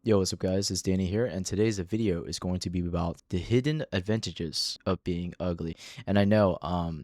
Yo, what's up guys, it's Danny here, and today's video is going to be about the hidden advantages of being ugly. And I know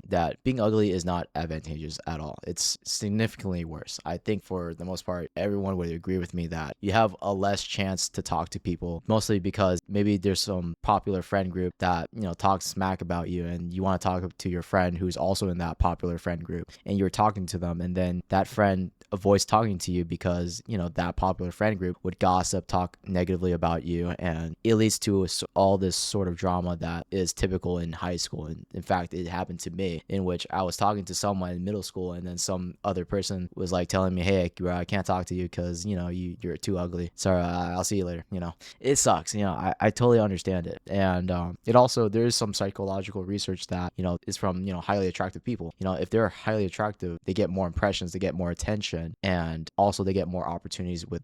that being ugly is not advantageous at all. It's significantly worse. I think for the most part, everyone would agree with me that you have a less chance to talk to people, mostly because maybe there's some popular friend group that, talks smack about you, and you want to talk to your friend who's also in that popular friend group, and you're talking to them, and then that friend avoids talking to you because that popular friend group would gossip, talk negatively about you, and it leads to all this sort of drama that is typical in high school. And in fact, it happened to me, in which I was talking to someone in middle school, and then some other person was like telling me, hey, bro, I can't talk to you because you're too ugly, sorry, I'll see you later. It sucks. I totally understand it. And it also, there is some psychological research that is from highly attractive people. If they're highly attractive, they get more impressions, they get more attention, and also they get more opportunities with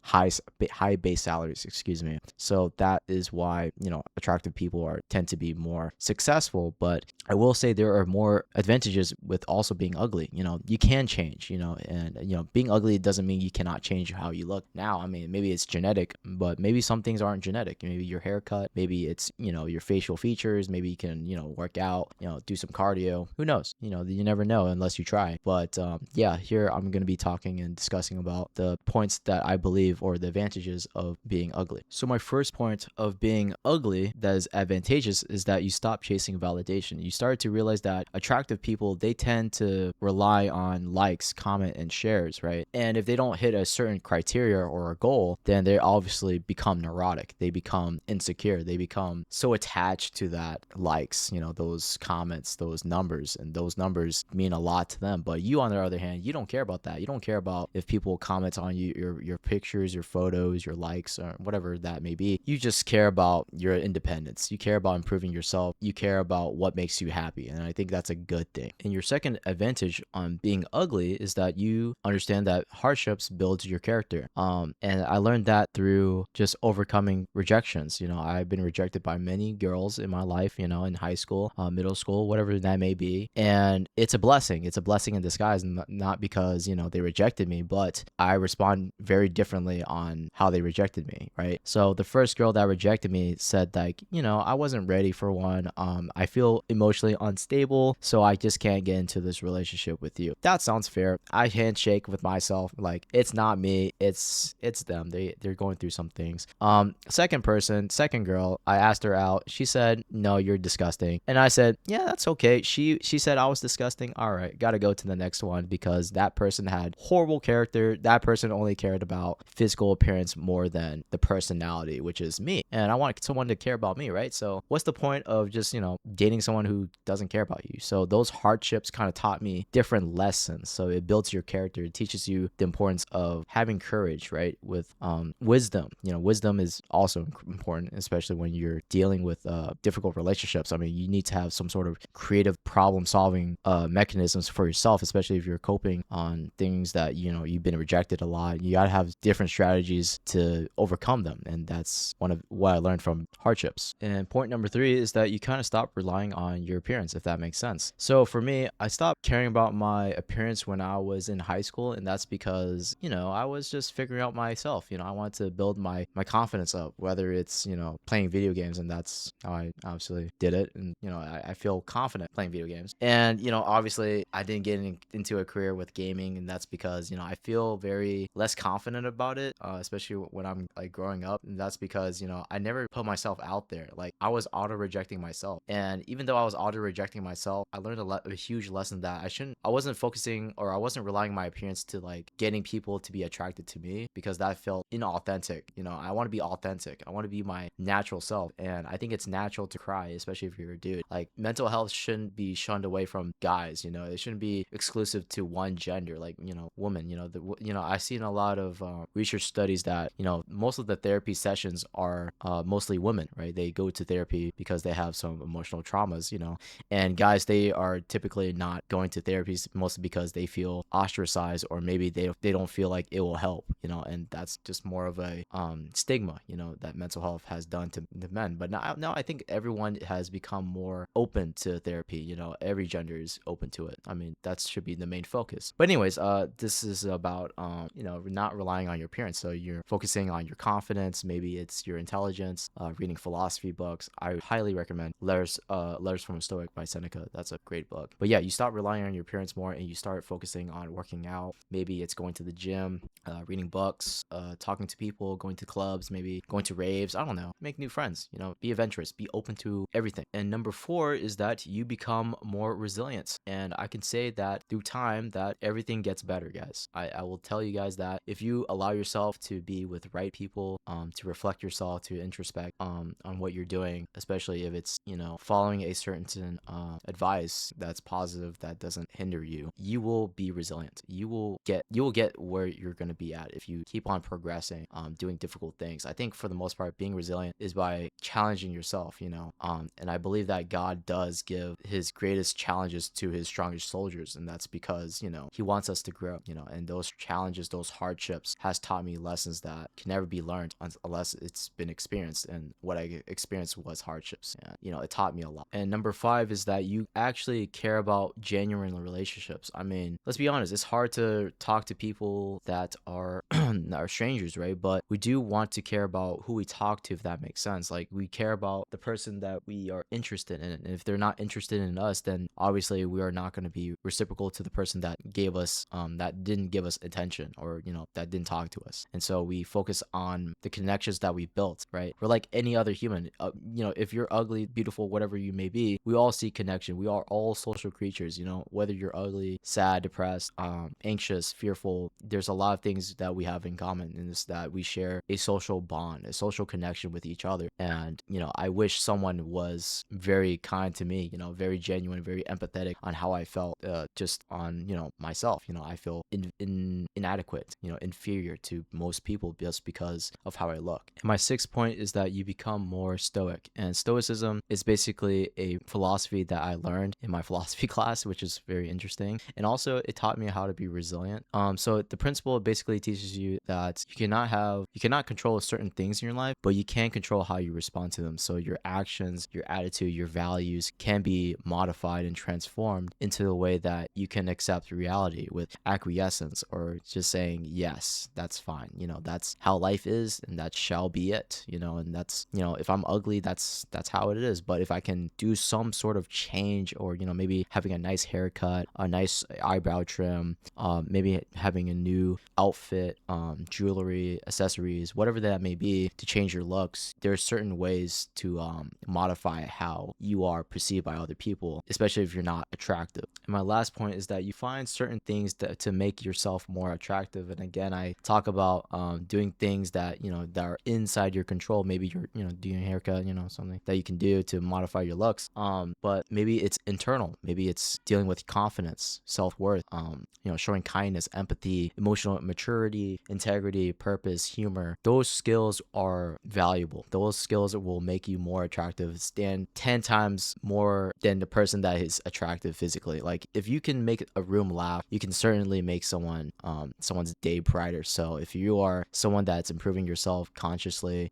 high base salaries, excuse me. So that is why attractive people tend to be more successful. But I will say there are more advantages with also being ugly. You can change, and being ugly doesn't mean you cannot change how you look now. I mean, maybe it's genetic, but maybe some things aren't genetic. Maybe your haircut, maybe it's your facial features, maybe you can work out, do some cardio. Who knows? You never know unless you try. But yeah, here I'm going to be talking and discussing about the points that I believe, or the advantages of being ugly. So my first point of being ugly that is advantageous is that you stop chasing validation. You start to realize that attractive people, they tend to rely on likes, comment, and shares, right? And if they don't hit a certain criteria or a goal, then they obviously become neurotic. They become insecure. They become so attached to that likes, those comments, those numbers, and those numbers mean a lot to them. But you, on the other hand, you don't care about that. You don't care about if people comment on you, your pictures, your photos, your likes, or whatever that may be. You just care about your independence. You care about improving yourself. You care about what makes you happy. And I think that's a good thing. And your second advantage on being ugly is that you understand that hardships build your character. And I learned that through just overcoming rejections. I've been rejected by many girls in my life, in high school, middle school, whatever that may be. And it's a blessing. It's a blessing in disguise, not because, they rejected me, but I respond very differently on how they rejected me, right? So the first girl that rejected me said, like, I wasn't ready for one. I feel emotionally unstable, so I just can't get into this relationship with you. That sounds fair. I handshake with myself, like, it's not me, it's them. They're going through some things. Second girl, I asked her out. She said, no, you're disgusting. And I said, yeah, that's okay. She said I was disgusting. All right, gotta go to the next one, because that person had horrible character. That person only cared about physical appearance more than the personality, which is me. And I want someone to care about me, right? So what's the point of just, dating someone who doesn't care about you? So those hardships kind of taught me different lessons. So it builds your character. It teaches you the importance of having courage, right? With wisdom. Wisdom is also important, especially when you're dealing with difficult relationships. I mean, you need to have some sort of creative problem solving mechanisms for yourself, especially if you're coping on things that you've been rejected a lot. You gotta have different strategies to overcome them, and that's one of what I learned from hardships. And point number 3 is that you kind of stop relying on your appearance, if that makes sense. So for me, I stopped caring about my appearance when I was in high school, and that's because I was just figuring out myself. I wanted to build my confidence up, whether it's playing video games, and that's how I obviously did it. And I feel confident playing video games. And obviously I didn't get into a career with gaming, and that's because I feel very less confident about it, especially when I'm like growing up. And that's because I never put myself out there. Like, I was auto rejecting myself, and even though I was auto rejecting myself, I learned a huge lesson that I wasn't focusing, or I wasn't relying on my appearance to like getting people to be attracted to me, because that felt inauthentic. I want to be authentic. I want to be my natural self. And I think it's natural to cry, especially if you're a dude. Like, mental health shouldn't be shunned away from guys. It shouldn't be exclusive to one gender, like women. I've seen a lot of research studies that most of the therapy sessions are mostly women, right? They go to therapy because they have some emotional traumas, and guys, they are typically not going to therapies mostly because they feel ostracized, or maybe they don't feel like it will help, and that's just more of a stigma, that mental health has done to men. But now I think everyone has become more open to therapy. Every gender is open to it. I mean, that should be the main focus. But anyways, this is about not relying on your appearance. So you're focusing on your confidence. Maybe it's your intelligence. Reading philosophy books. I highly recommend Letters from a Stoic by Seneca. That's a great book. But yeah, you stop relying on your appearance more, and you start focusing on working out. Maybe it's going to the gym, reading books, talking to people, going to clubs, maybe going to raves. I don't know. Make new friends. Be adventurous. Be open to everything. And number 4 is that you become more resilient. And I can say that through time that everything gets better, guys. I will tell you guys that if you allow yourself to be with right people, to reflect yourself, to introspect on what you're doing, especially if it's following a certain advice that's positive, that doesn't hinder you, you will be resilient. You will get where you're going to be at if you keep on progressing, doing difficult things. I think for the most part, being resilient is by challenging yourself, and I believe that God does give his greatest challenges to his strongest soldiers, and that's because he wants us to grow, and those challenges, those hardships has taught me lessons that can never be learned unless it's been experienced, and what I experienced was hardships, and it taught me a lot. And number 5 is that you actually care about genuine relationships. I mean, let's be honest, it's hard to talk to people that are are strangers, right? But we do want to care about who we talk to, if that makes sense. Like, we care about the person that we are interested in, and if they're not interested in us, then obviously we are not going to be reciprocal to the person that gave us that didn't give us attention, or that didn't talk to us. And so we focus on the connections that we built, right? We're like any other human. If you're ugly, beautiful, whatever you may be, we all seek connection. We are all social creatures, whether you're ugly, sad, depressed, anxious, fearful. There's a lot of things that we have in common, and it's that we share a social bond, a social connection with each other. And I wish someone was very kind to me, very genuine, very empathetic on how I felt, just on myself. I feel inadequate, inferior to most people just because of how I look. And my 6th point is that you become more stoic. And stoicism is basically a philosophy that I learned in my philosophy class, which is very interesting. And also it taught me how to be resilient. So the principle basically teaches you that you cannot control certain things in your life, but you can control how you respond to them. So your actions, your attitude, your values can be modified and transformed into a way that you can accept reality with acquiescence, or just saying, yes, that's fine. That's how life is, and that shall be it. And that's, if I'm ugly, that's how it is. But if I can do some sort of change, or maybe having a nice haircut, a nice eyebrow trim, maybe having a new outfit, jewelry, accessories, whatever that may be, to change your looks, there are certain ways to modify how you are perceived by other people, especially if you're not attractive. And my last point is that you find certain things to make yourself more attractive. And again, I talk about doing things that that are inside your control. Maybe you're doing a haircut, something that you can do to modify your looks. But maybe it's internal. Maybe it's dealing with confidence, self-worth, showing kindness, empathy, emotional maturity, integrity, purpose, humor. Those skills are valuable. Those skills will make you more attractive, stand 10 times more than the person that is attractive physically. Like, if you can make a room laugh, you can certainly make someone's day brighter. So if you are someone that's improving yourself consciously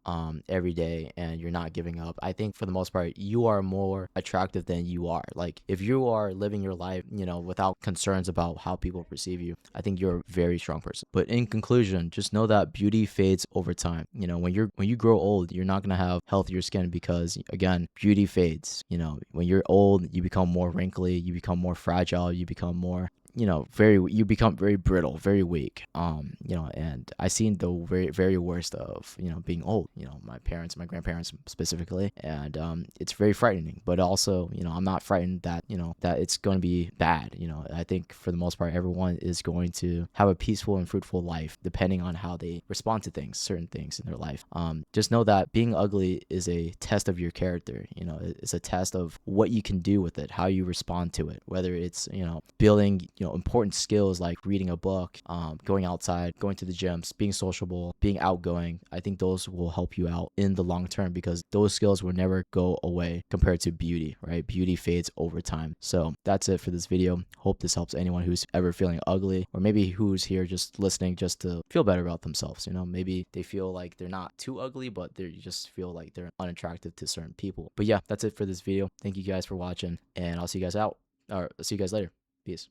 every day, and you're not giving up, I think for the most part you are more attractive than you are. Like, if you are living your life without concerns about how people perceive you, I think you're a very strong person. But in conclusion, just know that beauty fades over time. When you grow old, you're not gonna have healthier skin, because again, beauty fades. When you're old, you become more wrinkly, you become more fragile, you become more you become very brittle, very weak. And I seen the very, very worst of, being old, my grandparents specifically. And, it's very frightening, but also, I'm not frightened that, that it's going to be bad. I think for the most part, everyone is going to have a peaceful and fruitful life, depending on how they respond to certain things in their life. Just know that being ugly is a test of your character. It's a test of what you can do with it, how you respond to it, whether it's, building, important skills like reading a book, going outside, going to the gyms, being sociable, being outgoing. I think those will help you out in the long term, because those skills will never go away compared to beauty, right? Beauty fades over time. So that's it for this video. Hope this helps anyone who's ever feeling ugly, or maybe who's here just listening just to feel better about themselves. Maybe they feel like they're not too ugly, but they just feel like they're unattractive to certain people. But yeah, that's it for this video. Thank you guys for watching, and I'll see you guys later. Peace.